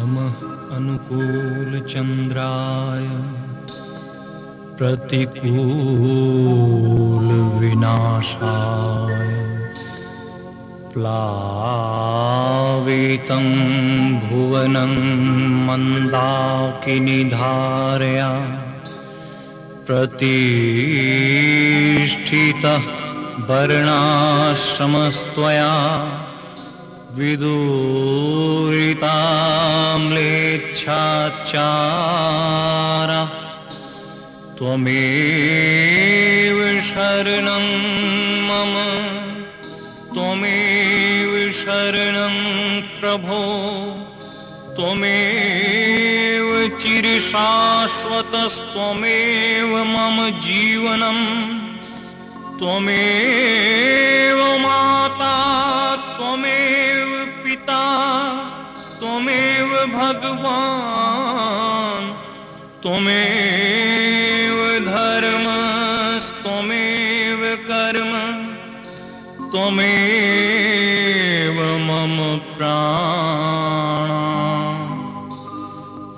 नमः अनुकूलचन्द्राय प्रतिकूलविनाशाय प्लावितं भुवनं मन्दाकिनीधारया प्रतिष्ठितः वर्णाश्रमस्त्वया विदूरिताम्लेच्छाचारा त्वमेव शरणं मम त्वमेव शरणं प्रभो त्वमेव चिरशाश्वतस्त्वमेव मम जीवनम् त्वमेव माता त्वमेव पिता त्वमेव भगवान् त्वमेव धर्मस्त्वमेव कर्म त्वमेव मम प्राण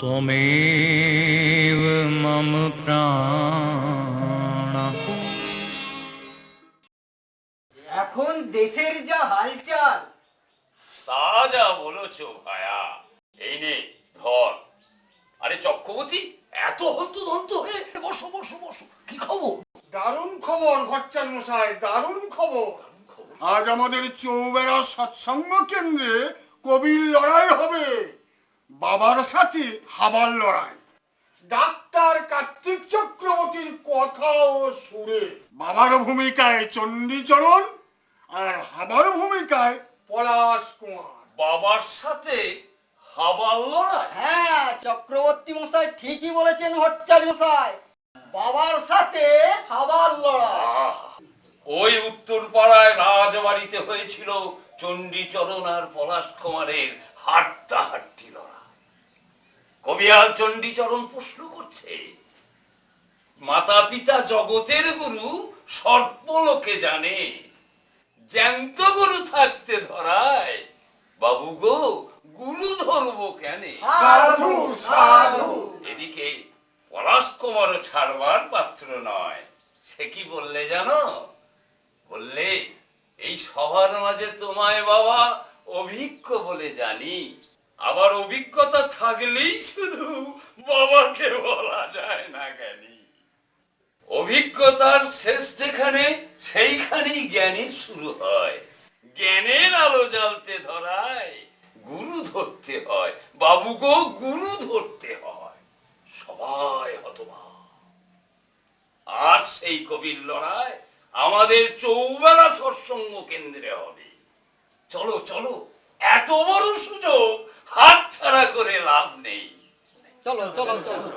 त्वमेव मम प्राण। এখন দেশের যা হালচাল তা যা বলেছো ভায়া, এই নে ধর। আরে চক্রবর্তী, এত হন্তদন্ত হয়ে বসো বসো বসো, কি খবর? দারুণ খবর ভট্টাচার্য মশাই, দারুণ খবর। আজ আমাদের চৌবেড়া সৎসঙ্গ কেন্দ্রে কবির লড়াই হবে, বাবার সাথে হাবার লড়াই। ডাক্তার কার্তিক চক্রবর্তীর কথা ও সুরে বাবার ভূমিকায় চণ্ডীচরণ আর হাবার ভূমিকায় পলাশ কুমার। বাবার সাথে হাবার লড়াই? হ্যাঁ, চক্রবর্তী মশাই ঠিকই বলেছেন ভট্টাচার্য মশাই, বাবার সাথে হাবার লড়াই। ওই উত্তর পাড়ায় রাজবাড়িতে হয়েছিল চণ্ডীচরণ আর পলাশ কুমারের হাড্ডাহাড্ডি লড়াই। কবিয়াল চণ্ডীচরণ প্রশ্ন করছে, মাতা পিতা জগতের গুরু সর্বলোকে জানে, জ্যান্ত গুরু থাকতে ধরায় বাবু গো গুরু ধরবো কেনে? সাধু সাধু। এদিকে পলাশ কুমারও ছাড়বার পাত্র নয়। সে কি বললে জানো? বললে, এই সবার মাঝে তোমায় বাবা অভিজ্ঞ বলে জানি, আবার অভিজ্ঞতা থাকলেই শুধু বাবাকে বলা যায় না জ্ঞানী। অভিজ্ঞতার শেষ যেখানে সেইখানেই জ্ঞানের শুরু হয়। জ্ঞানের আলো জ্বালতে ধরায় গুরু ধরতে হয় বাবু গো, গুরু ধরতে হয়। সবাই হতবাক। আর সেই কবির লড়াই আমাদের চৌবেড়া সৎসঙ্গ কেন্দ্রে হবে। চলো চলো, এত বড় সুযোগ হাতছাড়া করে লাভ নেই। চলো চলো চলো।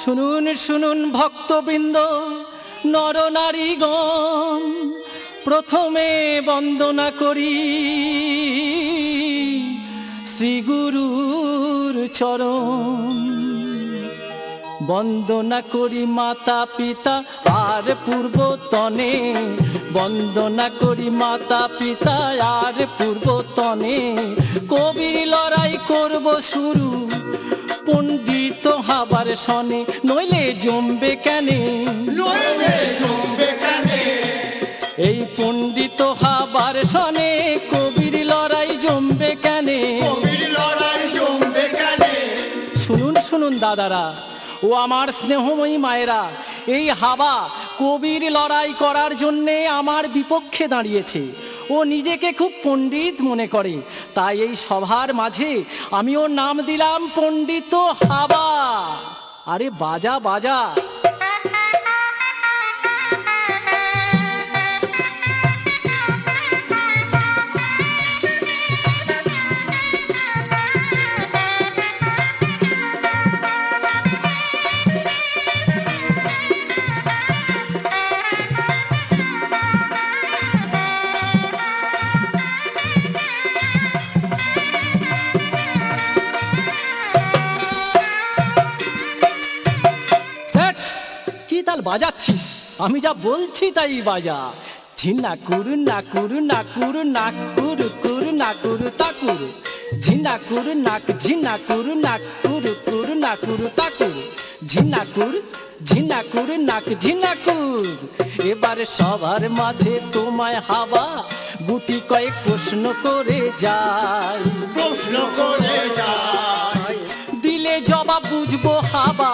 শুনুন শুনুন ভক্তবৃন্দ নর নারীগণ, প্রথমে বন্দনা করি শ্রী গুরুর চরণ। বন্দনা করি মাতা পিতা আর আর পূর্বতনে, বন্দনা করি মাতা পিতা আর পূর্বতনে। কবির লড়াই করব শুরু পণ্ডিত হবার সনে, নইলে জমবে কেনে, নইলে জমবে কেনে। এই পণ্ডিত হবার সনে কবির লড়াই জমবে কেনে, কবির লড়াই জমবে কেনে। শুনুন শুনুন দাদারা ও আমার স্নেহময়ী মায়েরা, এই হাবা কবির লড়াই করার জন্যে আমার বিপক্ষে দাঁড়িয়েছে। ও নিজেকে খুব পণ্ডিত মনে করে, তাই এই সভার মাঝে আমি ওর নাম দিলাম পণ্ডিত হাবা। আরে বাজা বাজা। কি তাল বাজাচ্ছিস? আমি যা বলছি তাই বাজা। ঝিনা কুরু না কুরু না কুরু না কুরু কুরু না কুরু তাকুরু, ঝিনা কুরু নাক ঝিনা কুরু না কুরু কুরু না কুরু তাকুরু, ঝিনা কুরু নাক ঝিনা কুর। এবারে সবার মাঝে তোমায় হাবা গুটি কয়েক প্রশ্ন করে যাই, প্রশ্ন করে যায়। দিলে জবাব বুঝবো হাবা,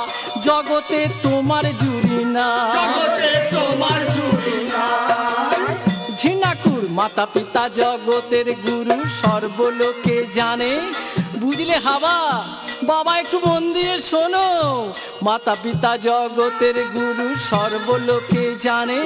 জগতে তোমার জুড়ি না, জগতে তোমার জুড়ি নাই। ঝিনাকুর মাতা পিতা জগতের গুরু সর্বলোকে জানে, বুঝলে হাবা? বাবা একটু মন দিয়ে শোনো, মাতা পিতা জগতের গুরু সর্বলোকে জানে।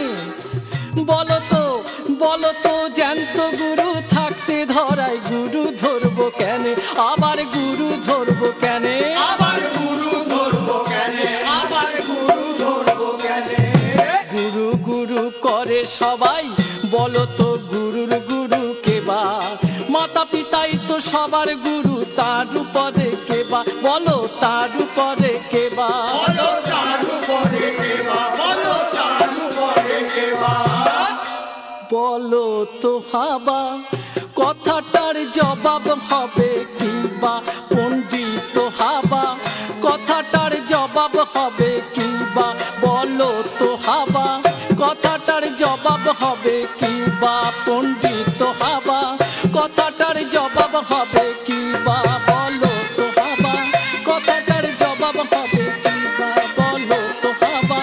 বলো তো জ্যান্ত গুরু থাকতে ধরায় গুরু ধরবো কেন, আবার গুরু ধরবো কেন, আবার গুরু ধরবো কেনে, আবার গুরু ধরবো কেনে। গুরু গুরু করে সবাই, বলো তো গুরুর গুরু কেবা? মাতা পিতাই তো সবার গুরু, তার উপরে কেবা? বলো তার উপরে কেবা? বলো তার উপরে কেবা, বলো তার উপরে কেবা। বলো তো হাবা কথাটার জবাব হবে কিবা? পণ্ডিত হাবা কথাটার জবাব হবে কিবা? বলো তো হাবা কথাটার জবাব হবে কিবা? পণ্ডিত হাবা কথাটার জবাব হবে কিবা? বলো তো হাবা কথাটার জবাব হবে কিবা? বলো তো হাবা।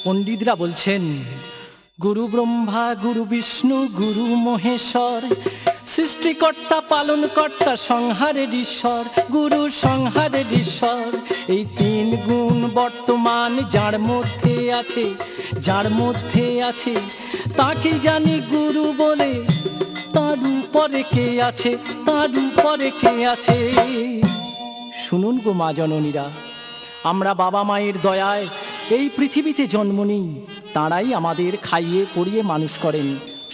পণ্ডিতরা বলছেন, গুরু ব্রহ্মা গুরু বিষ্ণু গুরু মহেশ্বর, সৃষ্টিকর্তা পালনকর্তা সংহারের ঈশ্বর, গুরু সংহারের ঈশ্বর। এই তিন গুণ বর্তমান যার মধ্যে আছে তাকে জানি গুরু বলে, তার উপরে কে আছে, তার উপরে কে আছে? শুনুন গো মা জননীরা, আমরা বাবা মায়ের দয়ায় এই পৃথিবীতে জন্ম নিই, তাঁরাই আমাদের খাইয়ে পরিয়ে মানুষ করেন।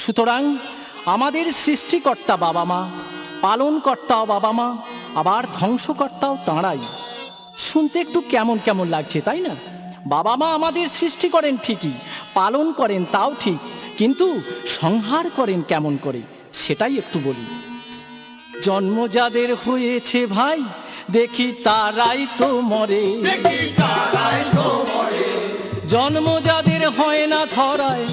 সুতরাং আমাদের সৃষ্টিকর্তা বাবা মা, পালনকর্তাও বাবা মা, আবার ধ্বংসকর্তাও তাঁরাই। শুনতে একটু কেমন কেমন লাগছে তাই না? বাবা মা আমাদের সৃষ্টি করেন ঠিকই, পালন করেন তাও ঠিক, কিন্তু সংহার করেন কেমন করে সেটাই একটু বলি। জন্ম যাদের হয়েছে ভাই দেখি তারাই তো মরে, দেখি তারাই তো মরে। জন্ম যাদের হয় না ধরায়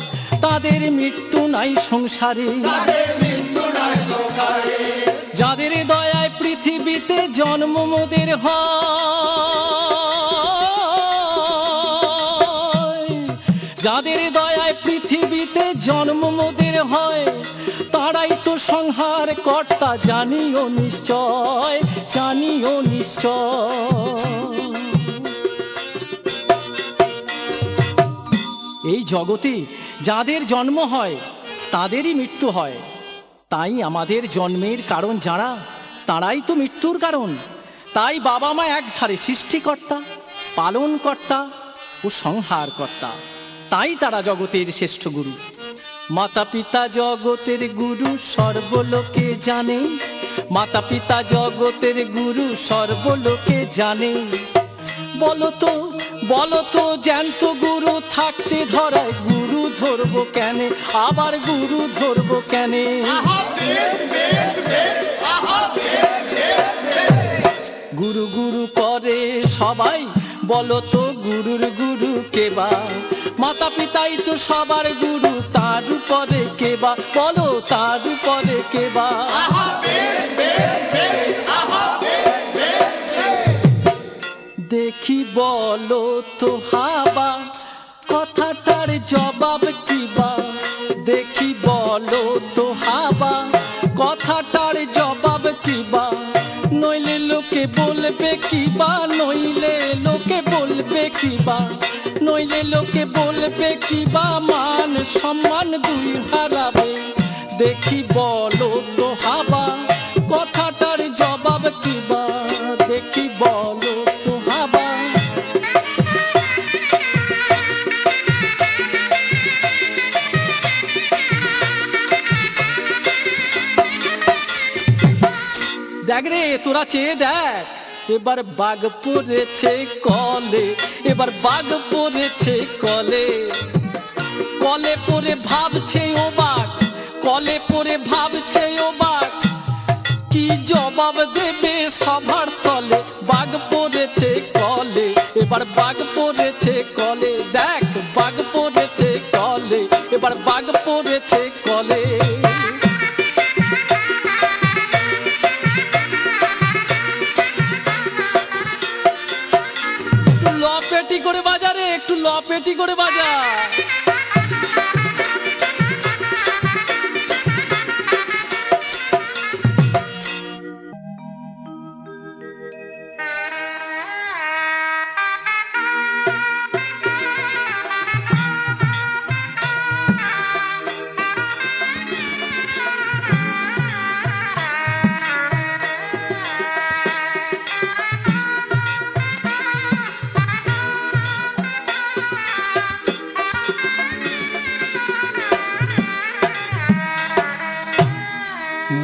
তাদের মৃত্যু নাই সংসারে, তাদের মৃত্যু নাই সংসারে। যাদের দয়ায় পৃথিবীতে জন্ম মোদের হয়, যাদের দয়ায় পৃথিবীতে জন্ম মোদের হয়, তারাই তো সংহার কর্তা জানিও নিশ্চয়, জানিও নিশ্চয়। এই জগতে যাদের জন্ম হয় তাদেরই মৃত্যু হয়, তাই আমাদের জন্মের কারণ যারা, তারাই তো মৃত্যুর কারণ। তাই বাবা মা একধারে সৃষ্টিকর্তা, পালনকর্তা ও সংহারকর্তা, তাই তারা জগতের শ্রেষ্ঠ গুরু। মাতা পিতা জগতের গুরু সর্বলোকে জানে, মাতা পিতা জগতের গুরু সর্বলোকে জানে। বলো তো জ্যান্ত গুরু থাকতে ধরায় গুরু ধরবো কেনে, আবার গুরু ধরবো কেনে? গুরু গুরু করে সবাই, বলো তো গুরুর গুরু কেবা? মাতা পিতাই তো সবার গুরু, তার উপরে কেবা? বলো তার উপরে কেবা? দেখি বলো তো হাবা, কথাটার জবাব কিবা? দেখি বলো তো হাবা, কথাটার জবাব কিবা? নইলে লোকে বলবে কিবা, নইলে লোকে বলবে কিবা? নইলে লোকে বলবে কিবা? মান সম্মান দুই হারাবে। দেখি বলো তো হাবা, কথাটার জবাব কিবা? দেখি বলো তো হাবা। দেখ রে তোরা চেয়ে দেখ, এবার বাঘ পড়েছে কলে, এবার বাঘ পড়েছে কলে। কলে পড়ে ভাবছে ও বাঘ, কলে পড়ে ভাবছে ও বাঘ, কি জবাব দেবে সবার তলে? বাঘ পড়েছে কলে, এবার বাঘ পড়েছে কলে। দেখ বাঘ পড়েছে কলে, এবার বাঘ পড়েছে কলে। লপেটি করে বাজা রে, একটু লপেটি করে বাজা।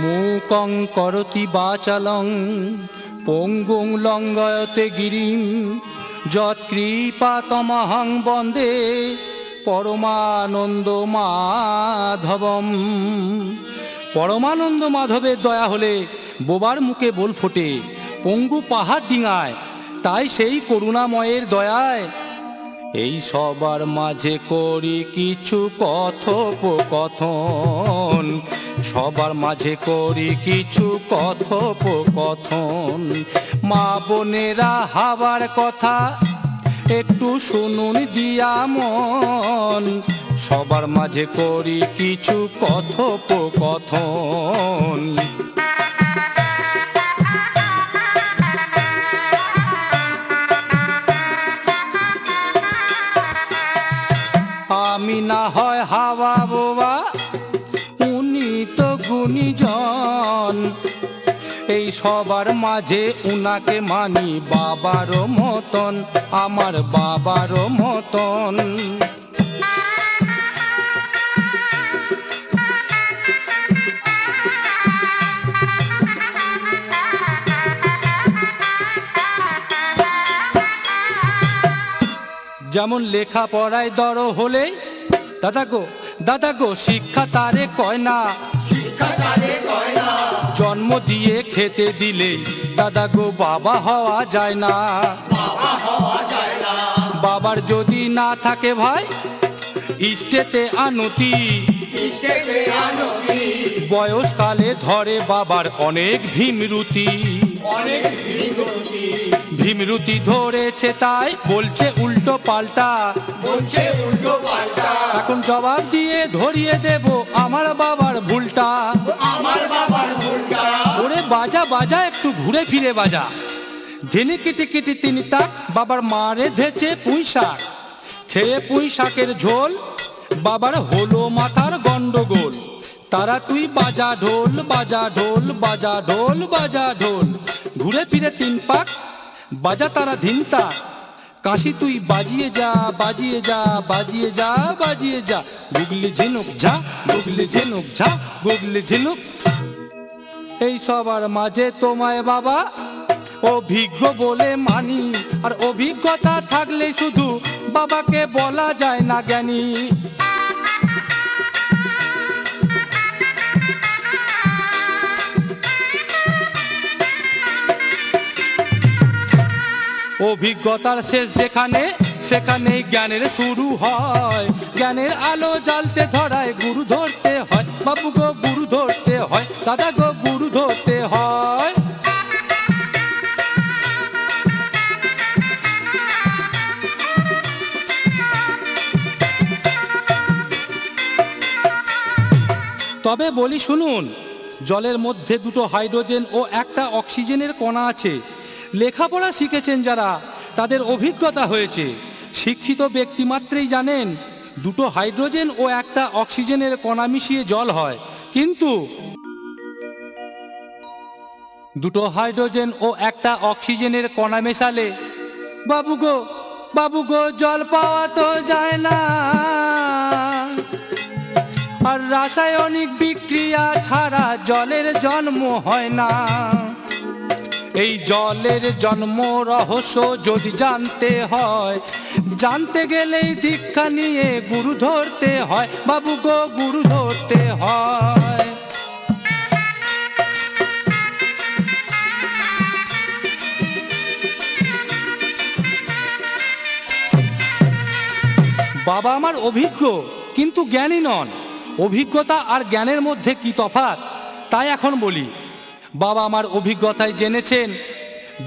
মূকং করতি বাচালং পঙ্গুং লঙ্ঘয়তে গিরিম যৎকৃপাতমহং বন্দে পরমানন্দ মাধবম। পরমানন্দ মাধবের দয়া হলে বোবার মুখে বল ফোটে, পঙ্গু পাহাড় ডিঙায়, তাই সেই করুণাময়ের দয়ায় এই সবার মাঝে করি কিছু কথোপকথন, সবার মাঝে করি কিছু কথোপকথন। মা বোনেরা হাবার কথা একটু শুনুন দিয়া মন, সবার মাঝে করি কিছু কথোপকথন। আমি না হয় হাওয়া বোবা, উনি তো গুণীজন, এই সবার মাঝে উনাকে মানি বাবারও মতন, আমার বাবারও মতন। যেমন লেখা পড়ায় দর হলে দাদা গো শিক্ষা তারে কয় না, জন্ম দিয়ে খেতে দিলে দাদা গো বাবা হওয়া যায় না। বাবার যদি না থাকে ভাই ইষ্টেতে আনতি, বয়সকালে ধরে বাবার অনেক ভীমরুতি, ভীমরুতি ধরেছে তাই বলছে উল্টো পাল্টা, এখন জবাব দিয়ে ধরিয়ে দেব আমার বাবার ভুলটা। ওরে বাজা বাজা একটু ঘুরে ফিরে বাজা, ধেনে কেটে কেটে তিনি তাক বাবার মারে ধেছে পুঁই শাক, খেয়ে পুঁই শাকের ঝোল বাবার হলো মাথার গন্ডগোল। তারা তুই বাজা ঢোল বাজা ঢোল বাজা ঢোল বাজা ঢোল, ঘুরে ফিরে তিন পাক বাজা তারা ধিনতা। কাশি তুই বাজিয়ে যা বাজিয়ে যা বাজিয়ে যা বাজিয়ে যা, গুগলি ঝিনুক ঝা গুগলি ঝিনুক ঝা গুগলি ঝিনুক। এই সবার মাঝে তোমায় বাবা অভিজ্ঞ বলে মানি, আর অভিজ্ঞতা থাকলে শুধু বাবাকে বলা যায় না জ্ঞানী। অভিজ্ঞতার শেষ যেখানে, সেখানেই জ্ঞানের শুরু হয়। জ্ঞানের আলো জ্বালতে ধরায় গুরু ধরতে হয়, বাবু গো গুরু ধরতে হয়, দাদা গো গুরু ধরতে হয়। তবে বলি শুনুন, জলের মধ্যে দুটো হাইড্রোজেন ও একটা অক্সিজেনের কণা আছে। লেখাপড়া শিখেছেন যারা, তাদের অভিজ্ঞতা হয়েছে। শিক্ষিত ব্যক্তি মাত্রই জানেন দুটো হাইড্রোজেন ও একটা অক্সিজেনের কণা মিশিয়ে জল হয়। কিন্তু দুটো হাইড্রোজেন ও একটা অক্সিজেনের কণা মেশালে বাবু গো জল পাওয়া তো যায় না। আর রাসায়নিক বিক্রিয়া ছাড়া জলের জন্ম হয় না। এই জলের জন্ম রহস্য যদি জানতে হয়, জানতে গেলেই দীক্ষা নিয়ে গুরু ধরতে হয়, বাবু গো গুরু ধরতে হয়। বাবা আমার অভিজ্ঞ কিন্তু জ্ঞানী নন। অভিজ্ঞতা আর জ্ঞানের মধ্যে কি তফাৎ, তাই এখন বলি। বাবা আমার অভিজ্ঞতায় জেনেছেন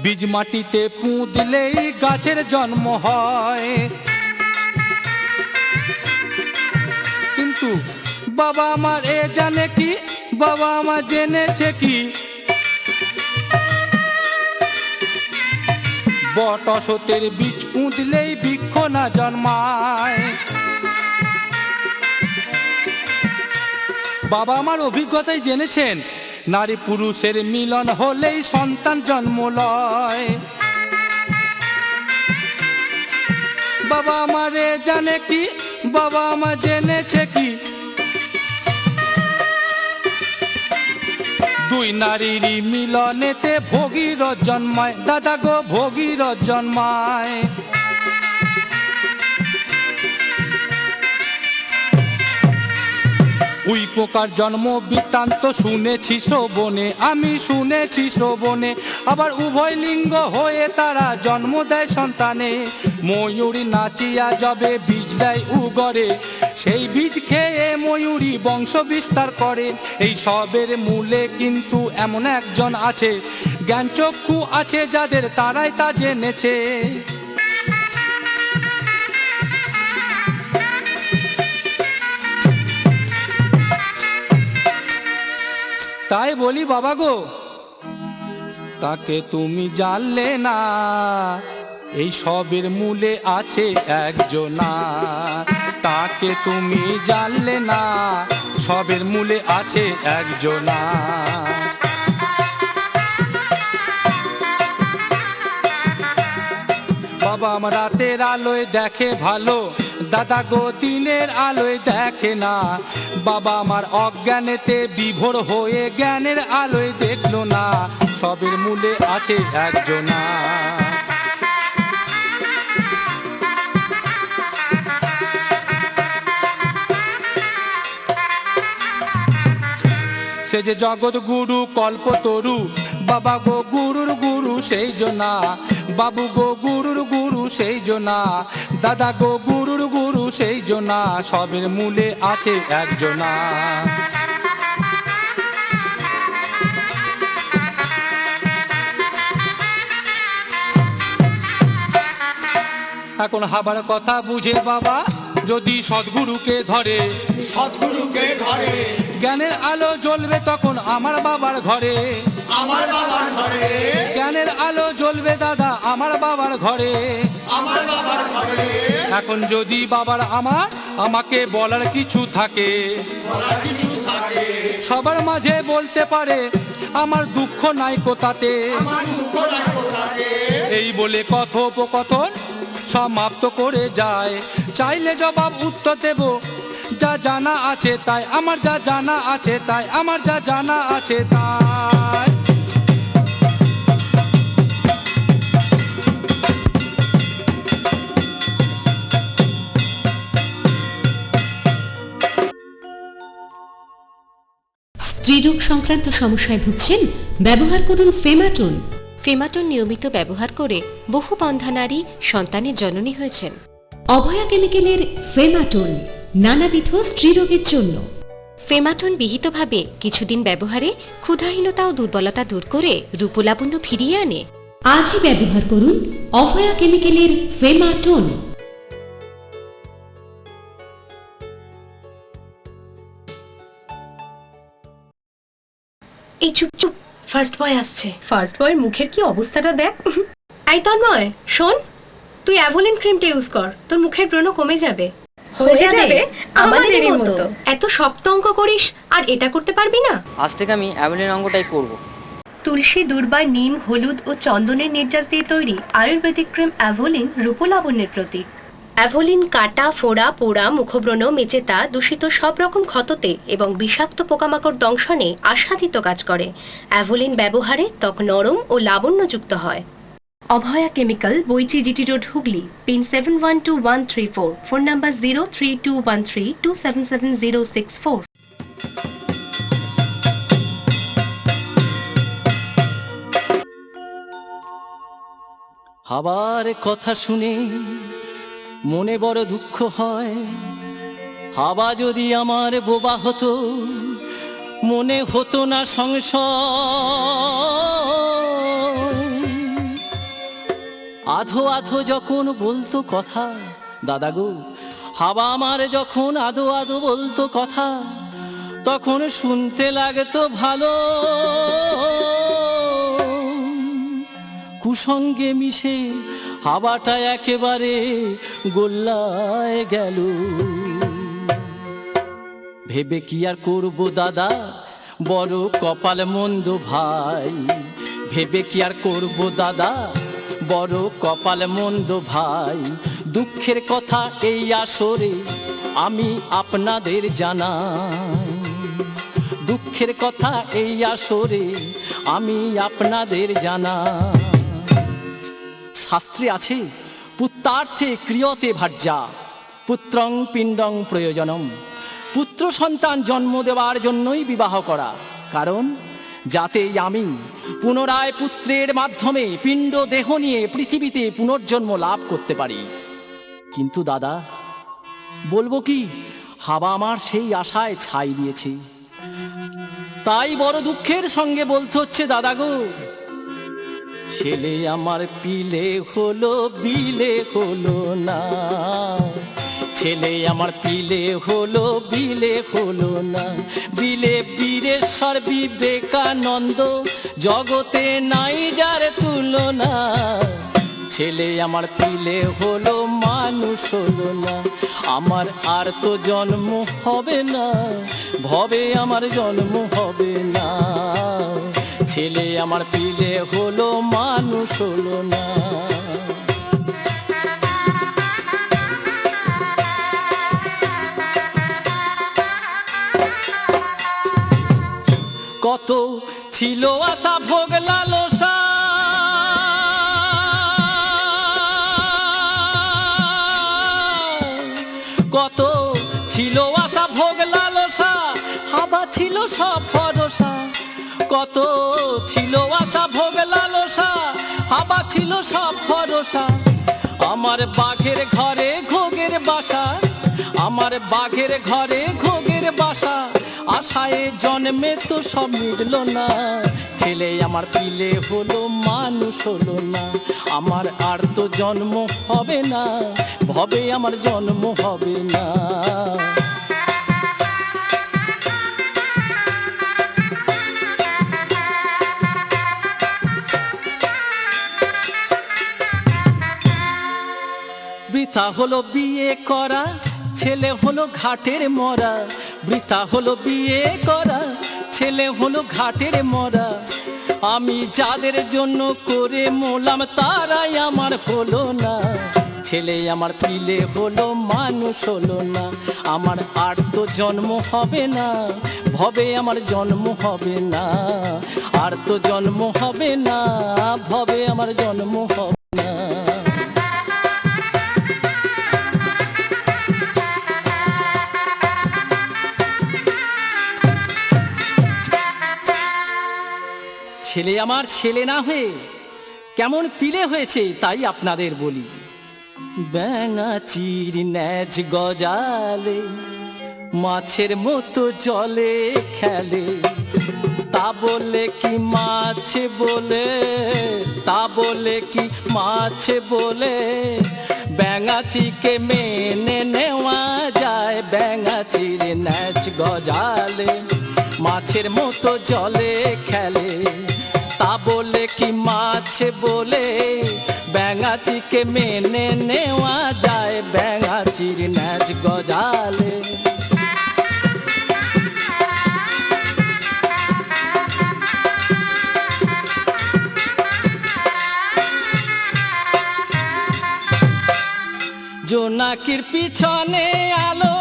বীজ মাটিতে পুঁতলেই গাছের জন্ম হয়। কিন্তু বাবা আমার এ জানে কি, বাবা আমার জেনেছে কি, বট অসতের বীজ পুঁতলেই বৃক্ষ না জন্মায়। বাবা আমার অভিজ্ঞতায় জেনেছেন নারী পুরুষের মিলন হলেই সন্তান জন্ম লয়। বাবা আমার জানে কি, বাবা আমার জেনেছে কি, দুই নারীরই মিলনেতে ভগীরথ জন্মায়, দাদা গো ভগীরথ জন্মায়। উই পোকার জন্ম বৃত্তান্ত শুনেছি শ্রবণে, আমি শুনেছি শ্রবণে। আবার উভয় লিঙ্গ হয়ে তারা জন্ম দেয় সন্তানে। ময়ূরী নাচিয়া যবে বীজ দেয় উগরে, সেই বীজ খেয়ে ময়ূরী বংশ বিস্তার করে। এই সবের মূলে কিন্তু এমন একজন আছে, জ্ঞান চক্ষু আছে যাদের, তারাই তা জেনেছে। তাই বলি বাবা গো, তাকে তুমি জানলে না, এই সবের মূলে আছে একজনা। তাকে তুমি জানলে না, সবের মূলে আছে একজনা। বাবা আমার রাতের আলোয় দেখে ভালো, দাদা গো দিনের আলোয় দেখে না। বাবা আমার অজ্ঞানেতে বিভোর হয়ে জ্ঞানের আলোয় দেখলো না, সবের মূলে আছে একজনা। সে যে জগৎ গুরু কল্পতরু, বাবা গো গুরুর গুরু সেই জনা। বাবু গো গুরুর গুরু সেই জনা, দাদা গো গুরুর গুরু সেই জনা, সবের মূলে আছে একজনা। এখন হাবার কথা বুঝে বাবা যদি সদ্গুরুকে ধরে, সদ্গুরুকে ধরে, জ্ঞানের আলো জ্বলবে তখন আমার বাবার ঘরে। আমার বাবার ঘরে, জ্ঞানের আলো জ্বলবে দাদা আমার বাবার ঘরে। আমার বাবার ঘরে। এখন যদি বাবার আমাকে বলার কিছু থাকে, বলার কিছু থাকে, সবার মাঝে বলতে পারে আমার দুঃখ নাই কোথাতে। আমার দুঃখ নাই কোথাতে। এই বলে কথোপকথন সমাপ্ত করে যায়। চাইলে জবাব উত্তর দেব, যা জানা আছে তাই, আমার যা জানা আছে তাই, আমার যা জানা আছে তাই। স্ত্রীরোগ সংক্রান্ত সমস্যায় ভুগছেন? ব্যবহার করুন ফেমাটন। ফেমাটন নিয়মিত ব্যবহার করে বহু বন্ধা নারী সন্তানের জননী হয়েছেন। অভয়া কেমিক্যালের ফেমাটন নানাবিধ স্ত্রীরোগের জন্য। ফেমাটন বিহিতভাবে কিছুদিন ব্যবহারে ক্ষুধাহীনতা ও দুর্বলতা দূর করে রূপলাবণ্য ফিরিয়ে আনে। আজই ব্যবহার করুন অভয়া কেমিক্যালের ফেমাটন। এই চুপ চুপ, ফার্স্ট বয় আসছে। ফার্স্ট বয়ের মুখের কি অবস্থাটা দেখ। এই তন্ময় শোন, তুই অ্যাভোলিন ক্রিমটা ইউজ কর, তোর মুখের ব্রণ কমে যাবে। হয়ে যাবে আমাদেরই মতো। এত শক্ত অঙ্ক করিস আর এটা করতে পারবি না? আজ থেকে আমি অ্যাভেলিন অঙ্কটাই করব। তুলসী, দূর্বা, নিম, হলুদ ও চন্দনের নির্যাস দিয়ে তৈরি আয়ুর্বেদিক ক্রিম অ্যাভোলিন রূপলাবণ্যের প্রতীক। অ্যাভোলিন কাটা, ফোড়া, পোড়া, মুখব্রণ, মেচেতা, দূষিত সব রকম ক্ষততে এবং বিষাক্ত পোকামাকড় দংশনে আস্বাদিত কাজ করে। অ্যাভোলিন ব্যবহারে ত্বক নরম ও লাবণ্যযুক্ত হয়। Abhaya chemical, Boinchi GT road, Hooghly, pin 712134, phone number 032132777064। হাবার কথা শুনে মনে বড় দুঃখ হয়। হাবা যদি আমার বোবা হতো, মনে হতো না সংশয়। আধো আধো যখন বলতো কথা, দাদা গো, হাবা আমার যখন আধো আধো বলতো কথা, তখন শুনতে লাগতো ভালো। কুসঙ্গে মিশে হাওয়াটা একেবারে গোল্লায় গেল। ভেবে কি আর করবো দাদা, বড় কপাল মন্দ ভাই। ভেবে কি আর করবো দাদা, বড় কপাল মন্দ ভাই। দুঃখের কথা এই আসরে আমি আপনাদের জানাই। দুঃখের কথা এই আসরে আমি আপনাদের জানাই। শাস্ত্রে আছে, পুত্রার্থে ক্রিয়তে ভার্যা, পুত্রং পিণ্ডং প্রয়োজনম। পুত্র সন্তান জন্ম দেওয়ার জন্যই বিবাহ করা, কারণ যাতে আমি পুনরায় পুত্রের মাধ্যমে পিণ্ড দেহ নিয়ে পৃথিবীতে পুনর্জন্ম লাভ করতে পারি। কিন্তু দাদা, বলবো কি, হাওয়া আমার সেই আশায় ছাই দিয়েছে। তাই বড় দুঃখের সঙ্গে বলতে হচ্ছে দাদা গো, ছেলে আমার পিলে হলো বিলে হলো না। ছেলে আমার পিলে হলো বিলে হলো না। বিলে বীরেশ্বর বিবেকানন্দ, জগতে নাই যার তুলনা। ছেলে আমার পিলে হলো মানুষ হলো না। আমার আর তো জন্ম হবে না, ভবে আমার জন্ম হবে না। ছেলে আমার পিলে হলো মানুষ হলো না। কত ছিল আশা ভোগ লালসা, কত ছিল আশা ভোগ লালসা, হাবা ছিল সব ভরসা। কত ছিল আশা ভোগ লালসা, হাবা ছিল সব ভরসা। আমার বাঘের ঘরে ঘোগের বাসা, আমার বাঘের ঘরে ঘোগের বাসা। আশায় জন্মে তো সব মিটল না। ছেলে আমার পিলে হলো মানুষ হলো না। আমার আর তো জন্ম হবে না, ভবে আমার জন্ম হবে না। বৃথা হলো বিয়ে করা, ছেলে হলো ঘাটের মরা। বৃথা হলো বিয়ে করা, ছেলে হলো ঘাটের মরা। আমি যাদের জন্য করে মোলাম, তারাই আমার হলো না। ছেলে আমার পিলে হলো মানুষ হলো না, আমার আর তো জন্ম হবে না, ভবে আমার জন্ম হবে না, আর তো জন্ম হবে না, ভবে আমার জন্ম হবে না। ছেলে আমার ছেলে না হয়ে কেমন পিলে হয়েছে তাই আপনাদের বলি। ব্যাঙাচির ন্যাজ গজালে মাছের মতো জলে খেলে, তা বলে কি মাছ বলে, তা বলে কি মাছ বলে ব্যাঙাচিকে মেনে নেওয়া যায়। ব্যাঙাচির ন্যাজ গজালে মাছের মতো জলে খেলে, তা বলে কি মাছ বলে ব্যাঙাচিকে মেনে নেওয়া যায়। ব্যাঙাচির ন্যাজ গজালে জোনাকির পিছনে আলো,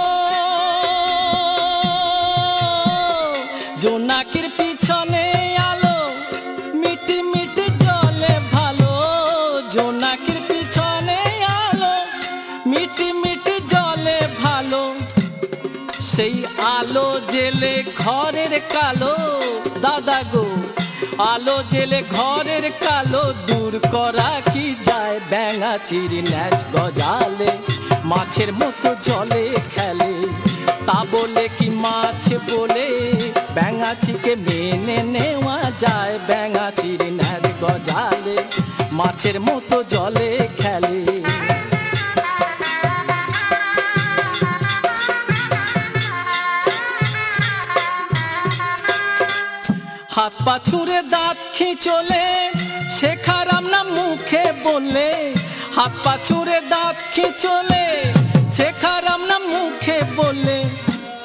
জোনাকির পিছনে আলো, মিটি মিটি জলে ভালো। জোনাকির পিছনে আলো, মিটি মিটি জলে ভালো। সেই আলো জেলে ঘরের কালো, দাদা গো আলো জেলে ঘরের কালো দূর করা কি যায়। ব্যাঙাচির ন্যাজ গজালে মাছের মতো জলে খেলে, তা বলে কি মাছ বলে ব্যাঙাচিকে মেনে নেওয়া যায়। ব্যাঙাচির ন্যাজ গজালে মাছের মতো জলে খেলে। হাত পা ছুঁড়ে দাঁত খিঁচলে শেখারাম না মুখে বললে, হাত পা ছুঁড়ে দাঁত খিঁচলে শেখারাম না মুখে বললে।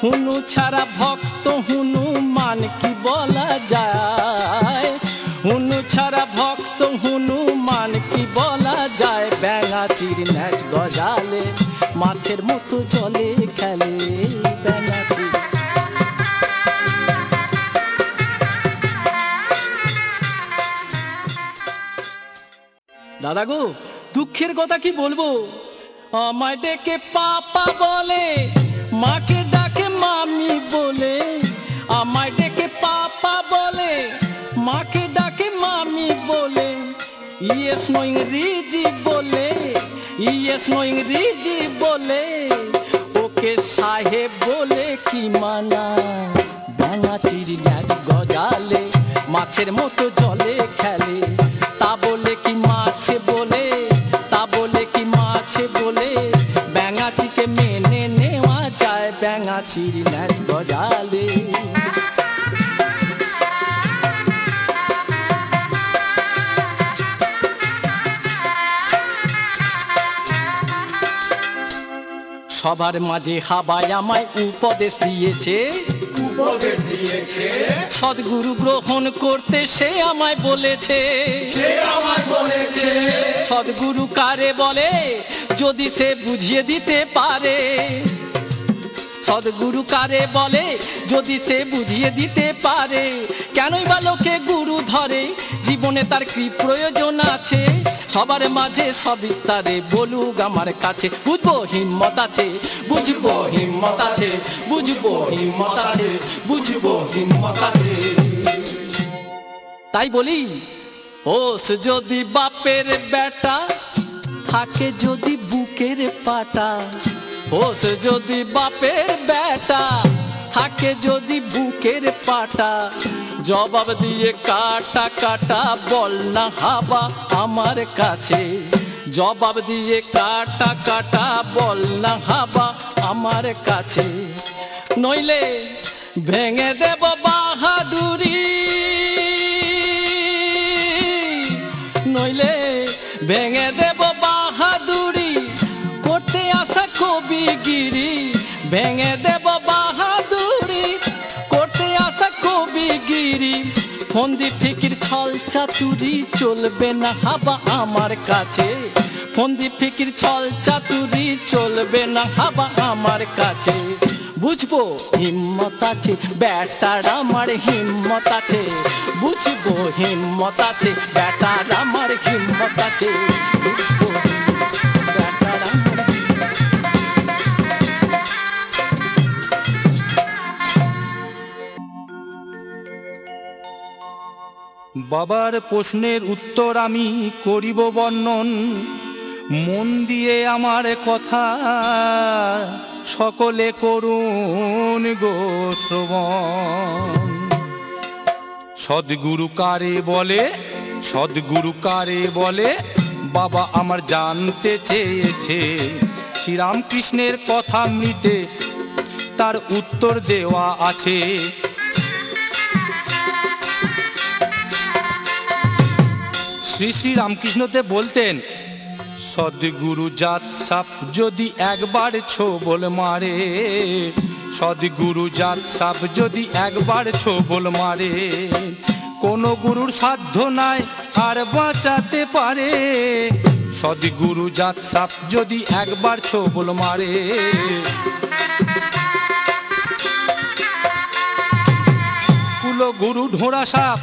হুনু ছাড়া ভক্ত হনুমান কি বলা যায়, হুনু ছাড়া ভক্ত হনুমান কি বলা যায়। ব্যাঙাচির ন্যাজ গজালে মাছের মতো জলে খেলে। ব্যাঙাচির দাদা গো দুঃখের কথা কি বলবো, আমায় ডেকে পাপা বলে, মাকে ডাকে মামি বলে। আমায় ডেকে পাপা বলে, মাকে ডাকে মামি বলে। ইয়েস নো ইংরেজি বলে, ইয়েস নো ইংরেজি বলে। ওকে সাহেব বলে কি মানা। ব্যাঙাচির ন্যাজ গজালে মাছের মতো জলে খেলে, তা বলে কি মাছ বলে, তা বলে কি মাছ বলে ব্যাঙাচিকে মেনে নেওয়া যায়। ব্যাঙাচির ন্যাজ গজালে সবার মাঝে হাবায় আমায় উপদেশ দিয়েছে, উপদেশ দিয়েছে, সদ্গুরু গ্রহণ করতে সে আমায় বলেছে, সে আমায় বলেছে। সদ্গুরু কারে বলে যদি সে বুঝিয়ে দিতে পারে, সদ্গুরু কারে বলে যদি সে বুঝিয়ে দিতে পারে। কেনই বা লোকে গুরু ধরে জীবনে তার কি প্রয়োজন আছে। সবার মাঝে সবিস্তারে বলুক আমার কাছে, বুঝবো হিম্মত আছে, বুঝবো হিম্মত আছে, বুঝবো হিম্মত আছে, বুঝবো হিম্মত আছে। তাই বলি ওস যদি বাপের বেটা থাকে যদি বুকের পাটা, ওস যদি বাপের বেটা থাকে যদি বুকের পাটা। জবাব দিয়ে কাটা কাটা বল না হাবা আমার কাছে, জবাব দিয়ে কাটা কাটা বল না হাবা আমার কাছে। নইলে ভেঙে দেব বাহাদুরি, নইলে ভেঙে দেব বাহাদুরি করতে আসা কবিগিরি। ভেঙে দেব বাহাদুরি করতে আসা কবিগিরি। ফন্দি ফিকির ছল চাতুরি চলবে না হাবা আমার কাছে, ফন্দি ফিকির ছল চাতুরি চলবে না হাবা আমার কাছে। বুঝবো হিম্মত আছে ব্যাটার আমার হিম্মত আছে, বুঝবো হিম্মত আছে ব্যাটার আমার হিম্মত আছে, বুঝবো ব্যাটার আমার। বাবার প্রশ্নের উত্তর আমি করিব বর্ণন, মন দিয়ে আমার কথা সকলে করুন গো শ্রবণ। সদ্গুরু কারে বলে, সদ্গুরু কারে বলে, বাবা আমার জানতে চেয়েছে। শ্রীরামকৃষ্ণের কথামৃতে তার উত্তর দেওয়া আছে। শ্রী শ্রী রামকৃষ্ণতে বলতেন, সদ্গুরু জাত সাপ যদি একবার ছোবল মারে, সদ্গুরু জাত সাপ যদি একবার ছোবল মারে, কোনো গুরুর সাধ্য নাই আর বাঁচাতে পারে। সদ্গুরু জাত সাপ যদি একবার ছোবল মারে, কুলো গুরু ঢোড়া সাপ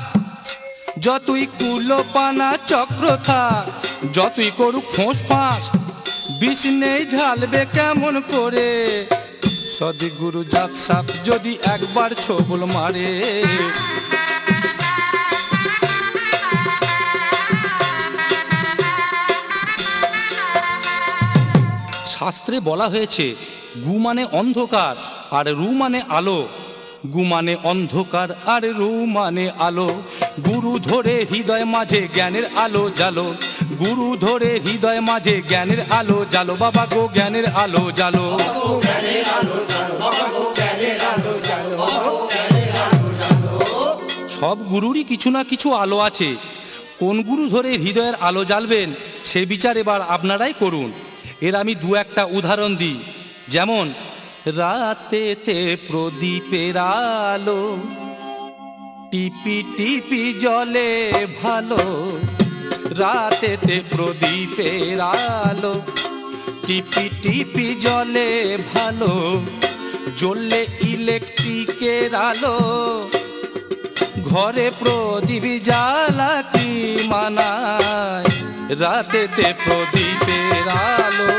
যতই কুলো পানা চক্র থাক, যতই করুক ফোঁস ফাঁস, বিষ নেই ঢালবে কেমন করে। সদ্গুরু জাত সাপ যদি একবার ছোবল মারে। শাস্ত্রে বলা হয়েছে গু মানে অন্ধকার আর রু মানে আলো, গু মানে অন্ধকার আর রু মানে আলো। গুরু ধরে হৃদয় মাঝে জ্ঞানের আলো জালো, গুরু ধরে হৃদয় মাঝে জ্ঞানের আলো জালো, বাবা গো জ্ঞানের আলো জালো। সব গুরুরই কিছু না কিছু আলো আছে, কোন গুরু ধরে হৃদয়ের আলো জ্বালবেন সে বিচার এবার আপনারাই করুন। এর আমি দু একটা উদাহরণ দিই, যেমন রাতেতে প্রদীপের আলো টিপি টিপি জলে ভালো, রাতেতে প্রদীপের আলো টিপি টিপি জলে ভালো, জ্বললে ইলেকট্রিকের আলো, ঘরে প্রদীপ জ্বালা কি মানায়, রাতেতে প্রদীপের আলো।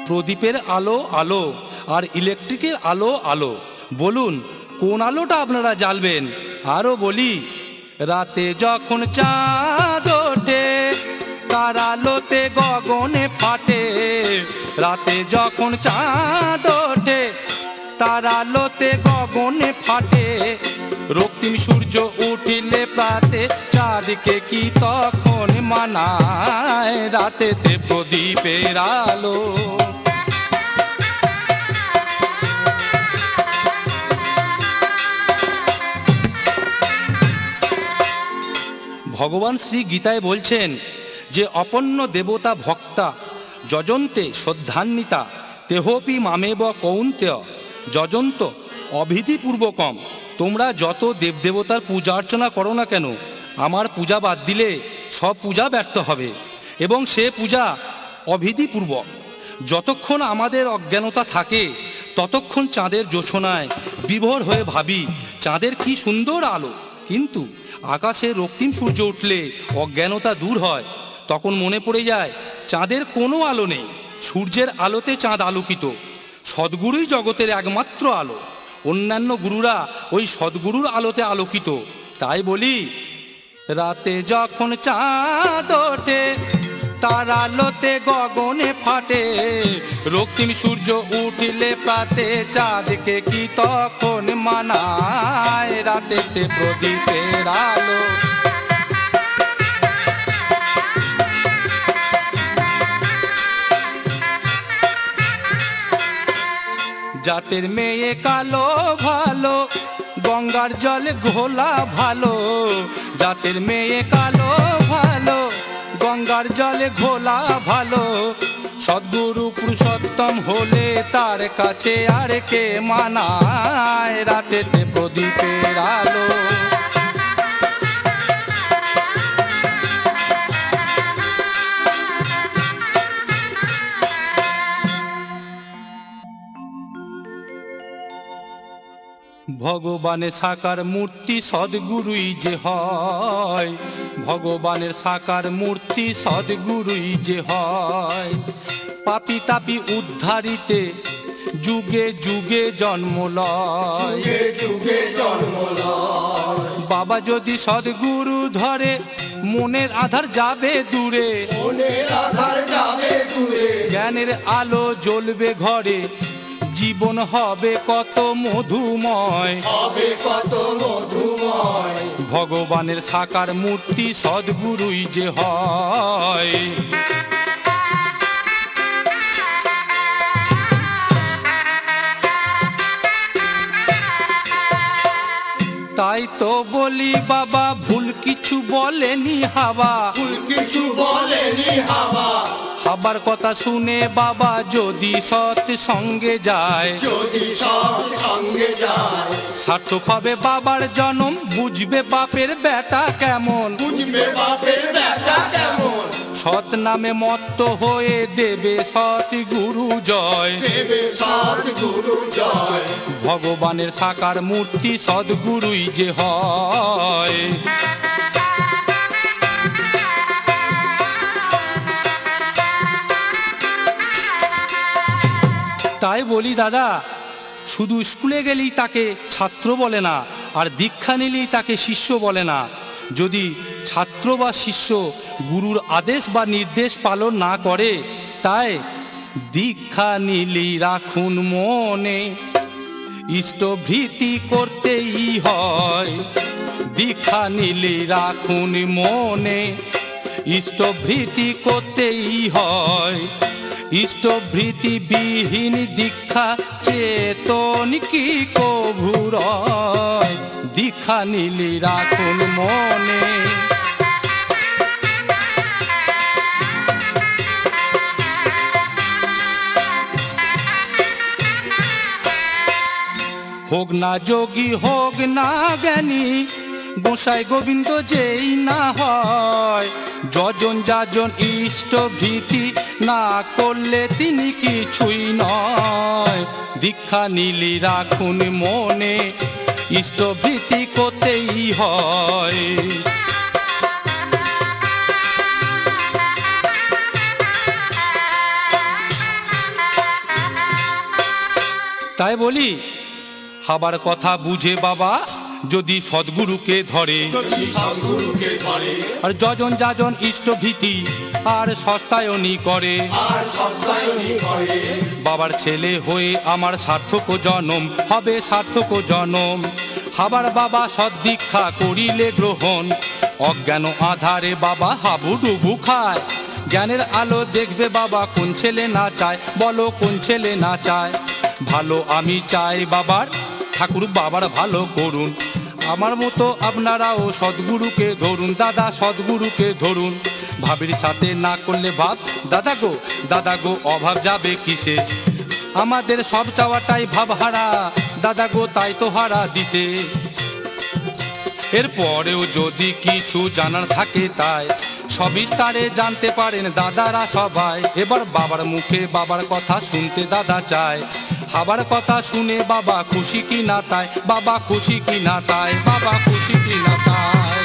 প্রদীপের আলো আলো আর ইলেকট্রিকের আলো আলো, বলুন কোন আলোটা আপনারা জ্বালবেন? আরো বলি, রাতে যখন চাঁদ ওঠে তার আলোতে গগনে ফাটে, রাতে যখন চাঁদ ওঠে তার আলোতে গগনে ফাটে, রক্তিম সূর্য উঠিলে প্রাতে চাঁদকে কি তখন মানায়, রাতেতে প্রদীপের আলো। ভগবান শ্রী গীতায় বলছেন যে অপন্ন দেবতা ভক্তা যজন্তে শ্রদ্ধান্বিতা তেহপি মামেব কৌন্তেয় যজন্ত অবিধিপূর্বকম। তোমরা যত দেবদেবতার পূজা অর্চনা করো না কেন, আমার পূজা বাদ দিলে সব পূজা ব্যর্থ হবে, এবং সে পূজা অবিধিপূর্বক। যতক্ষণ আমাদের অজ্ঞানতা থাকে ততক্ষণ চাঁদের জোছনায় বিভোর হয়ে ভাবি চাঁদের কি সুন্দর আলো, কিন্তু আকাশে রক্তিম সূর্য উঠলে অজ্ঞানতা দূর হয়, তখন মনে পড়ে যায় চাঁদের কোনো আলো নেই, সূর্যের আলোতে চাঁদ আলোকিত। সদ্গুরুই জগতের একমাত্র আলো, অন্যান্য গুরুরা ওই সদ্গুরুর আলোতে আলোকিত। তাই বলি, রাতে যখন চাঁদ ওঠে তার আলোতে গগনে ফাটে, রক্তিম সূর্য উঠলে প্রাতে চাঁদকে কি তখন মানায়, রাতেতে প্রদীপের আলো। জাতের মেয়ে কালো ভালো গঙ্গার জলে ঘোলা ভালো, জাতের মেয়ে কালো ভালো গঙ্গার জলে ঘোলা ভালো, সদ্গুরু পুরুষোত্তম হলে তার কাছে আর কে মানায়, রাতেতে প্রদীপের আলো। ভগবানের সাকার মূর্তি সদ্গুরুই যে হয়, ভগবানের সাকার মূর্তি সদ্গুরুই যে হয়। পাপি তাপি উদ্ধারিতে যুগে যুগে জন্ম লয়, বাবা যদি সদ্গুরু ধরে মনের আধার যাবে দূরে, জ্ঞানের আলো জ্বলবে ঘরে, জীবন হবে কত মধুময়, ভগবানের সাকার মূর্তি সদ্গুরুই যে হয়। তাই তো বলি বাবা ভুল কিছু বলেনি হাওয়া, হাবার কথা শুনে বাবা যদি সৎ সঙ্গে যায়, সার্থক হবে বাবার জনম, বুঝবে বাপের বেটা কেমন, সৎ নামে মত্ত হয়ে দেবে সৎ গুরু জয়, ভগবানের সাকার মূর্তি সদ্গুরুই যে হয়। তাই বলি দাদা, শুধু স্কুলে গেলেই তাকে ছাত্র বলে না, আর দীক্ষা নিলেই তাকে শিষ্য বলে না। যদি ছাত্র বা শিষ্য গুরুর আদেশ বা নির্দেশ পালন না করে, তাই দীক্ষা নিলেই রাখুন মনে, ইষ্টভৃতি করতেই হয়, দীক্ষা নিলেই রাখুন মনে, ইষ্টভৃতি করতেই হয়। ইষ্টভৃতি বিহীন দীক্ষা চেতন কি কভু রয়, দীক্ষা নিলে রাখুন মনে। হোক না যোগী হোক না জ্ঞানী, গোসাই গোবিন্দ যেই না হয়, যজন যাজন ইষ্টভীতি না করলে তিনি কিছুই নয়, দীক্ষা নিলি রাখুন মনে, ইষ্টভীতি করতেই হয়। তাই বলি হাবার কথা বুঝে বাবা যদি সদ্গুরুকে ধরে, আর যজন যাজন ইষ্টভীতি আর সস্তায়নী করে, বাবার ছেলে হয়ে আমার সার্থক জনম হবে, সার্থক জনম। হাবার বাবা সদ্দীক্ষা করিলে গ্রহণ, অজ্ঞান আধারে বাবা হাবুডুবু খায়, জ্ঞানের আলো দেখবে বাবা কোন ছেলে না চায়, বলো কোন ছেলে না চায়। ভালো আমি চাই বাবার, ঠাকুর বাবার ভালো করুন, আমার মতো আপনারাও সদ্গুরুকে ধরুন, দাদা সদ্গুরুকে ধরুন। ভাবের সাথে না করলে ভাব দাদা গো অভাব যাবে কিসে, আমাদের সব চাওয়াটাই ভাবহারা, দাদা গো তাই তো হারা দিছে। এরপরেও যদি কিছু জানার থাকে তাই সবিস্তারে জানতে পারেন দাদারা সবাই। এবার বাবার মুখে বাবার কথা শুনতে দাদা চায়, আবার কথা শুনে বাবা খুশি কি না তাই, বাবা খুশি কি না তাই, বাবা খুশি কি না তাই।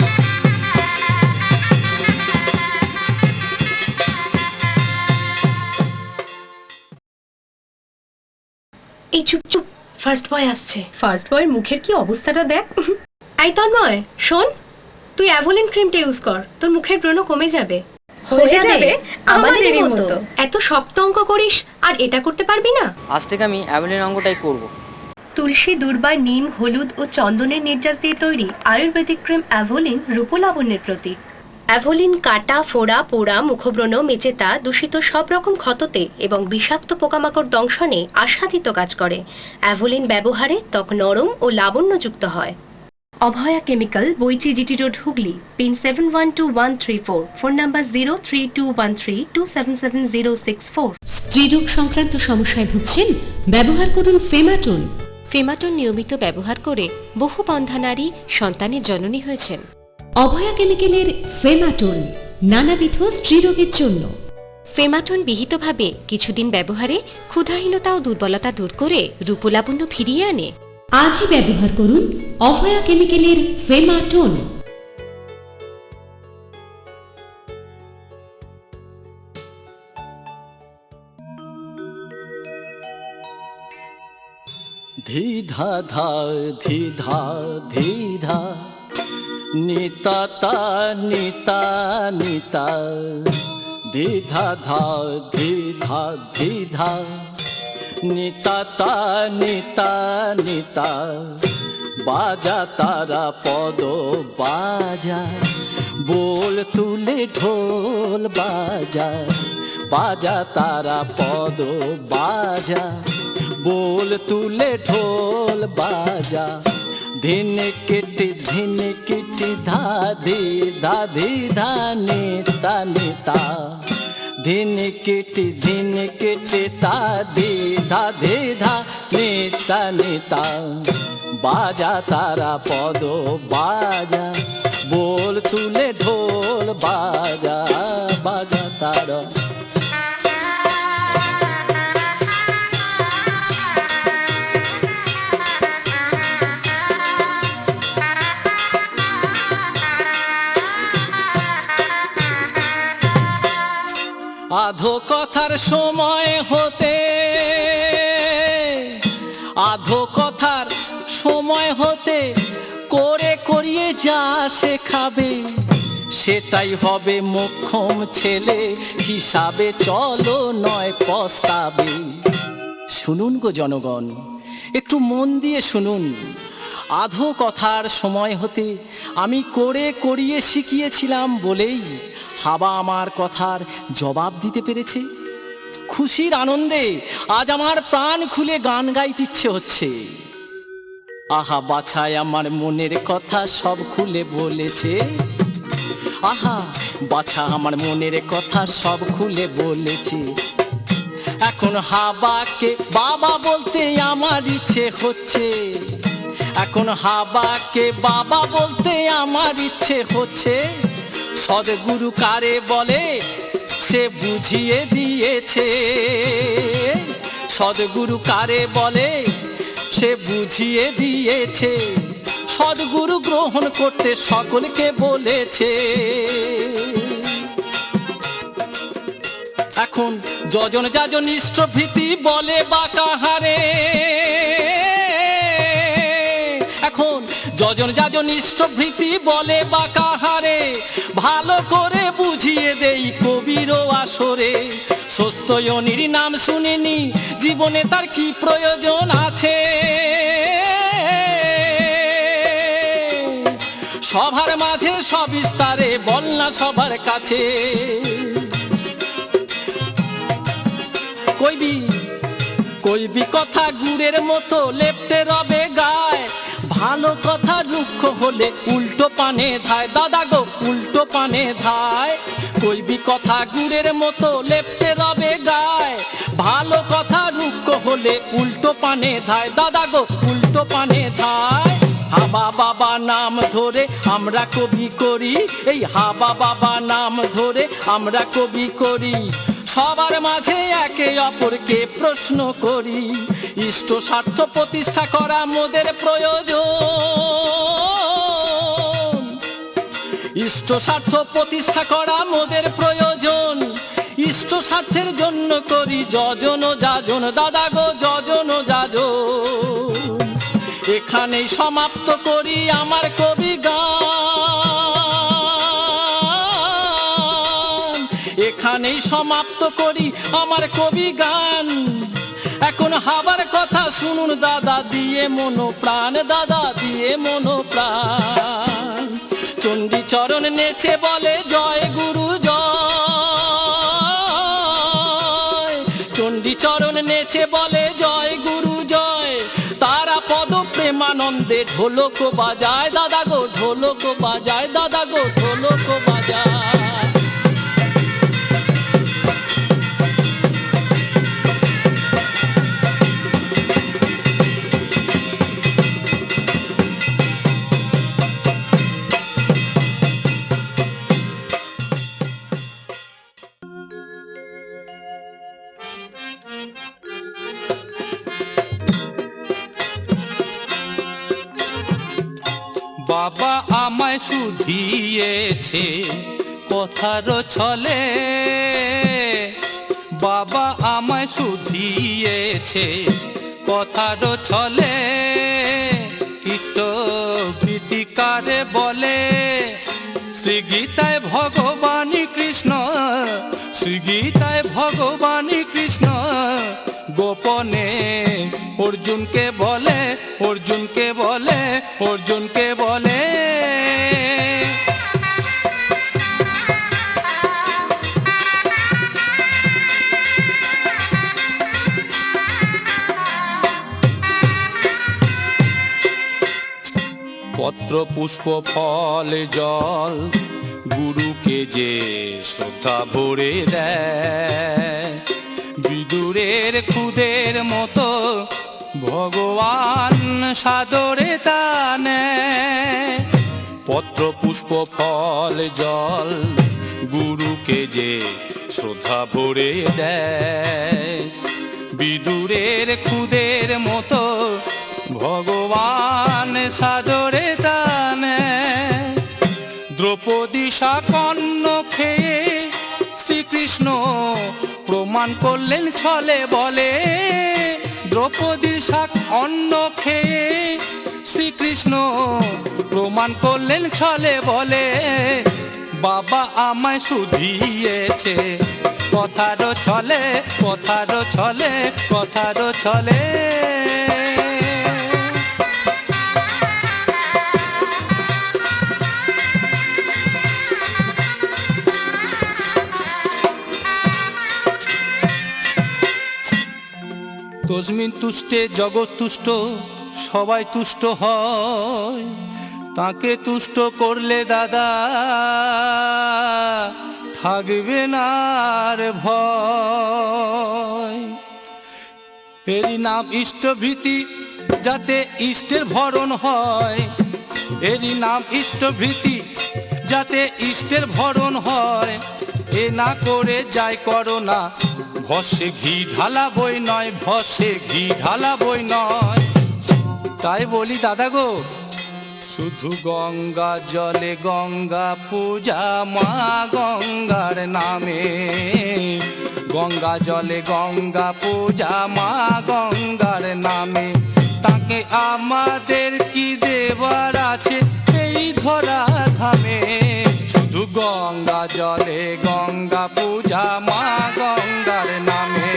এই চুপ চুপ, ফার্স্ট বয় আসছে। ফার্স্ট বয়ের মুখের কি অবস্থাটা দেখ। এই তন্ময় শোন, তুই অ্যাভোলিন ক্রিমটা ইউজ কর, তোর মুখের ব্রণ কমে যাবে। হয়ে যাবে আমাদেরই মতো। এত শক্ত অঙ্ক করিস আর এটা করতে পারবি না? আজ থেকে আমি অ্যাভেলিন অঙ্কটাই করব। তুলসী, দূর্বা, নিম, হলুদ ও চন্দনের নির্যাস দিয়ে তৈরি আয়ুর্বেদিক ক্রিম অ্যাভোলিন রূপলাবণ্যের প্রতীক। অ্যাভোলিন কাটা, ফোড়া, পোড়া, মুখব্রণ, মেচেতা, দূষিত সব রকম ক্ষততে এবং বিষাক্ত পোকামাকড় দংশনে আস্বাদিত কাজ করে। অ্যাভোলিন ব্যবহারে ত্বক নরম ও লাবণ্যযুক্ত হয়। Abhaya chemical, Boinchi GT road, Hooghly, pin 712134, phone number 032132777064। স্ত্রীরোগ সংক্রান্ত সমস্যায় ভুগছেন? ব্যবহার করুন ফেমাটন। ফেমাটন নিয়মিত ব্যবহার করে বহু বন্ধা নারী সন্তানের জননী হয়েছেন। অভয়া কেমিক্যালের ফেমাটন নানাবিধ স্ত্রীরোগের জন্য। ফেমাটন বিহিতভাবে কিছুদিন ব্যবহারে ক্ষুধাহীনতা ও দুর্বলতা দূর করে রূপলাবণ্য ফিরিয়ে আনে। আজই ব্যবহার করুন অভয়া কেমিক্যালের ফেমাটন। ধিধা ধা ধিধা ধিধা নিতা তা নিতা নিতা ধিধা ধা ধিধা ধিধা নিতা তা নিতা নিতা বাজা তারা পদ বাজা बोल तुले ढोल बाजा बाजा तारा पदो बाजा बोल तुले ढोल बाजा धिन किटी धाधी धाधी धानी तानिता धिन किटी ताधी धाधी धानी तानिता बाजा तारा पदो बाजा बोल तुले ढोल बाजा बाजा तारा आधो कथार समय होते आधो कथार समय होते करे करिए जा शेखाबे सेटाई होबे मोक्षम छेले हिसाबे चलो नय पस्ताबे। शुनुन गो जनगण एकटू मन दिए शुनुन आधो कथार समय होते आमी करे करिए शिखिएछिलाम बोलेई हावा आमार कथार जवाब दीते पेरेछे। खुशिर आनंदे आज आमार प्राण खुले गान गाइते इच्छे होच्छे। आहा बाछाय आमार मनेर कथा सब खुले बोलेछे आहा बाछा आमार मनेर कथा सब खुले बोलेछे। एखन हाबाके बाबा बोलते आमार इच्छे होच्छे एखन हाबाके बाबा बोलते आमार इच्छे होच्छे। सद्गुरु कारे बोले से बुझिए दिएछे सद्गुरु कारे बोले से बुझिए दिएछे सद्गुरु ग्रहण करते सकलके बोलेछे। एखन যজন যাজন ইষ্টভীতি বলে বা কাহারে এখন যজন যাজন ইষ্টভীতি বলে বা কাহারে ভালো করে বুঝিয়ে দেই কবির আসরে। সত্যয়নির নাম শুনিনি জীবনে তার কি প্রয়োজন আছে সবার মাঝে সবিস্তারে বল না সবার কাছে। কইবি কথা গুড়ের মতো লেপটে রবে গায় ভালো কথা রুক্ষ হলে উল্টো পানে ধায় দাদা গো উল্টো পানে ধায়। কইবি কথা গুড়ের মতো লেপটে রবে গায় ভালো কথা রুক্ষ হলে উল্টো পানে ধায় দাদা গো উল্টো পানে ধায়। হাবা বাবা নাম ধরে আমরা কবি করি এই হাবা বাবা নাম ধরে আমরা কবি করি সবার মাঝে একে অপরকে প্রশ্ন করি ইষ্ট স্বার্থ প্রতিষ্ঠা করা মোদের প্রয়োজন ইষ্ট স্বার্থ প্রতিষ্ঠা করা মোদের প্রয়োজন ইষ্ট স্বার্থের জন্য করি যজন যাজন দাদা গো যজন যাজন। এখানেই সমাপ্ত করি আমার কবি গান এখানেই সমাপ্ত করি আমার কবি গান। এখন হাবার কথা শুনুন দাদা দিয়ে মনো প্রাণ দাদা দিয়ে মনো প্রাণ। চণ্ডী চরণ নেচে বলে জয় গুরু জয় চণ্ডী চরণ নেচে বলে জয় গুরু জয়। তারা পদ প্রেমানন্দে ঢোলক বাজায় দাদা গো ঢোলক বাজায় দাদা গো ঢোলক বাজায়। বাবা আমায় শুধিয়েছে কথার ছলে, বাবা আমায় শুধিয়েছে কথার ছলে, কৃষ্ট গীতিকারে বলে শ্রী গীতায় ভগবানী কৃষ্ণ, শ্রী গীতায় ভগবানী কৃষ্ণ গোপনে অর্জুনকে বলে, অর্জুনকে বলে, অর্জুনকে বলে। পত্র পুষ্প ফল জল গুরুকে যে শ্রদ্ধা ভরে দেয়, বিদুরের খুদের মতো ভগবান সাদরে তা নেয়। পত্র পুষ্প ফল জল গুরুকে যে শ্রদ্ধা ভরে দেয়, বিদুরের খুদের মতো ভগবান সাদরে তা নেয়। দ্রৌপদী শাকন্ন খেয়ে শ্রীকৃষ্ণ প্রমাণ করলেন ছলে বলে, দ্রৌপদীর শাক অন্ন খেয়ে শ্রীকৃষ্ণ প্রমাণ করলেন ছলে বলে, বাবা আমায় শুধিয়েছে কথার ছলে, কথার ছলে, কথার ছলে। তস্মিন তুষ্টে জগৎ তুষ্ট, সবাই তুষ্ট হয়, তাকে তুষ্ট করলে দাদা থাকবে না আর ভয়। এরই নাম ইষ্টভীতি, যাতে ইষ্টের ভরণ হয়, এরই নাম ইষ্টভীতি, যাতে ইষ্টের ভরণ হয়। এ না করে যাই করো না, ভস্যে ঘি ঢালা বই নয়, ভস্যে ঘি ঢালা বই নয়। তাই বলি দাদা গো, শুধু গঙ্গা জলে গঙ্গা পূজা, মা গঙ্গার নামে, গঙ্গা জলে গঙ্গা পূজা, মা গঙ্গার নামে। তাকে আমাদের কি দেবার আছে এই ধরা ধামে, শুধু গঙ্গা জলে গঙ্গা পূজা, মা গঙ্গার নামে।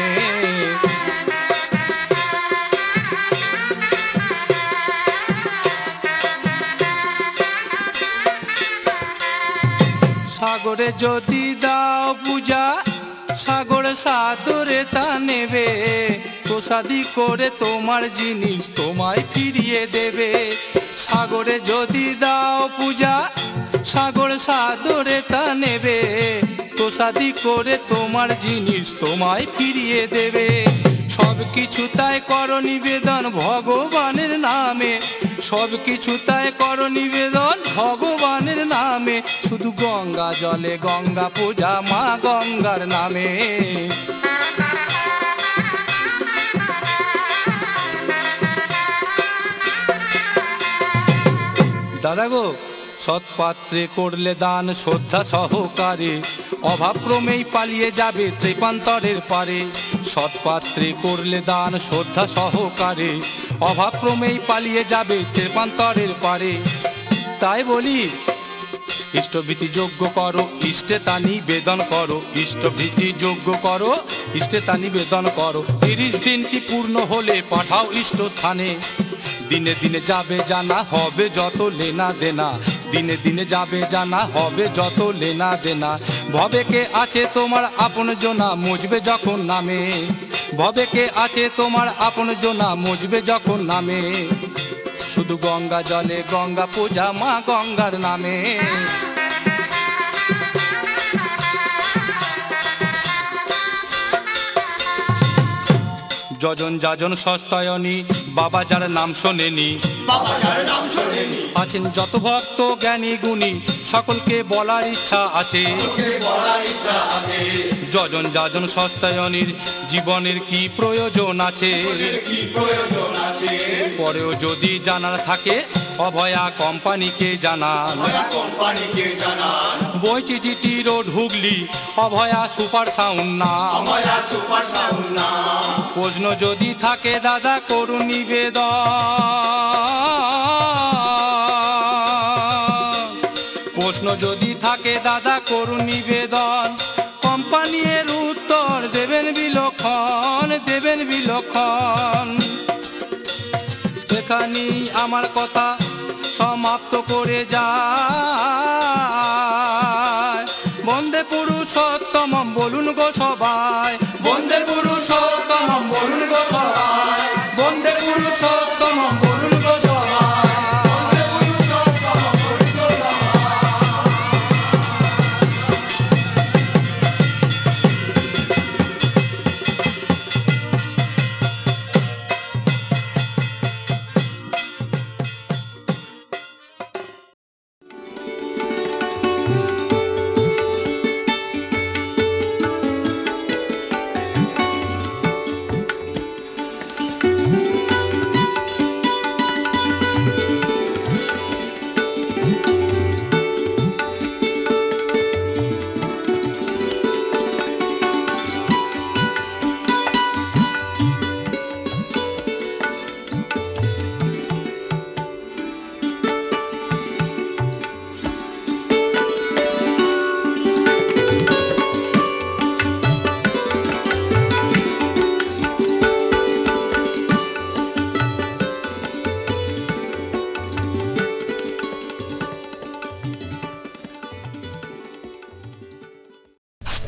সাগরে যদি দাও পূজা, সাগর সাদরে তা নেবে, প্রসাদী করে তোমার জিনিস তোমায় ফিরিয়ে দেবে। সাগরে যদি দাও পূজা, সাগর সাদরে তা নেবে, প্রসাদী করে তোমার জিনিস তোমায় ফিরিয়ে দেবে। সব কিছু তাই করো নিবেদন ভগবানের নামে, সব কিছু তাই করো নিবেদন ভগবানের নামে, শুধু গঙ্গা জলে গঙ্গা পূজা, মা গঙ্গার নামে। দাদা গো, সৎপাত্রে করলে দান শ্রদ্ধা সহকারে, অভাব ক্রমেই পালিয়ে যাবে ত্রিপান্তরের পারে। সৎপাত্রে করলে দান শ্রদ্ধা সহকারে, অভাব ক্রমেই পালিয়ে যাবে ত্রিপান্তরের পারে। তাই বলি ইষ্টভীতি যোগ্য করো, ইষ্টে তা নিবেদন করো, ইষ্টভীতি যোগ্য করো, ইষ্টে তা নিবেদন করো। 30 দিনটি পূর্ণ হলে পাঠাও ইষ্ট স্থানে, দিনে দিনে যাবে জানা হবে যত লেনা দেনা, দিনে দিনে যাবে জানা হবে যত লেনা দেনা। ভবে কে আছে তোমার আপন জনা, মুজবে যখন নামে, ভবে কে আছে তোমার আপন জনা, মুজবে যখন নামে। শুধু গঙ্গা জলে গঙ্গা পূজা, মা গঙ্গার নামে। যজন যাজন সস্তায়নী বাবা যার নাম শোনেনি, আছেন যত ভক্ত জ্ঞানী গুণী সকলকে বলার ইচ্ছা আছে। যজন যাজন সস্তায়নীর জীবনের কি প্রয়োজন আছে, পরেও যদি জানার থাকে অভয়া কোম্পানিকে জানান। বইচি জিটি রোড হুগলি অভয়া সুপার সাউন্ড নাম। প্রশ্ন যদি থাকে দাদা করুন নিবেদন, প্রশ্ন যদি থাকে দাদা করুন নিবেদন। কোম্পানির উত্তর দেবেন বিলক্ষণ, দেবেন বিলক্ষণ। এখানেই আমার কথা সমাপ্ত করে যায়। বন্দে পুরুষোত্তম বলুন গো সবাই, বন্দে পুরুষোত্তম বলুন গো সবাই, বন্দে পুরুষোত্তম বলুন গো সবাই।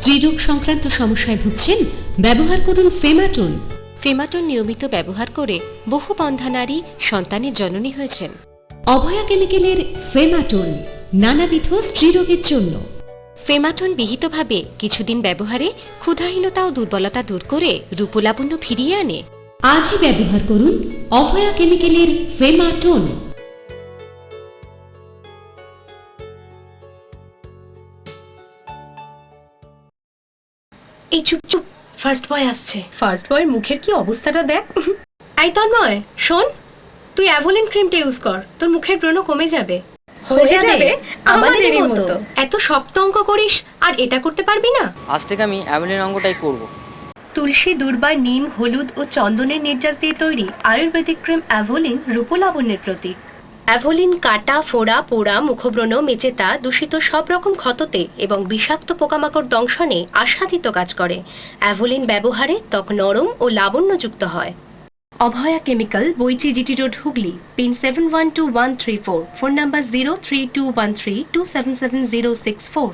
স্ত্রীরোগ সংক্রান্ত সমস্যায় ভুগছেন? ব্যবহার করুন ফেমাটন। ফেমাটন নিয়মিত ব্যবহার করে বহু বন্ধা নারী সন্তানের জননী হয়েছেন। অভয়া কেমিক্যালের ফেমাটন নানাবিধ স্ত্রীরোগের জন্য। ফেমাটন বিহিতভাবে কিছুদিন ব্যবহারে ক্ষুধাহীনতা ও দুর্বলতা দূর করে রূপলাবণ্য ফিরিয়ে আনে। আজই ব্যবহার করুন অভয়া কেমিক্যালের ফেমাটন। এই চুপ চুপ, ফার্স্ট বয় আসছে। ফার্স্ট বয়ের মুখের কি অবস্থাটা দেখ। এই তন্ময় শোন, তুই অ্যাভোলিন ক্রিমটা ইউজ কর, তোর মুখের ব্রণ কমে যাবে। হয়ে যাবে আমাদেরই মতো। এত শক্ত অঙ্ক করিস আর এটা করতে পারবি না? আজ থেকে আমি অ্যাভেলিন অঙ্গটাই করব। তুলসী, দূর্বা, নিম, হলুদ ও চন্দনের নির্যাস দিয়ে তৈরি আয়ুর্বেদিক ক্রিম অ্যাভোলিন রূপলাবণ্যের প্রতীক। অ্যাভোলিন কাটা, ফোড়া, পোড়া, মুখব্রণ, মেচেতা, দূষিত সব রকম ক্ষততে এবং বিষাক্ত পোকামাকড় দংশনে আস্বাদিত কাজ করে। অ্যাভোলিন ব্যবহারে ত্বক নরম ও লাবণ্যযুক্ত হয়। Abhaya chemical, Boinchi GT road, Hooghly, pin 712134, phone number 032132777064।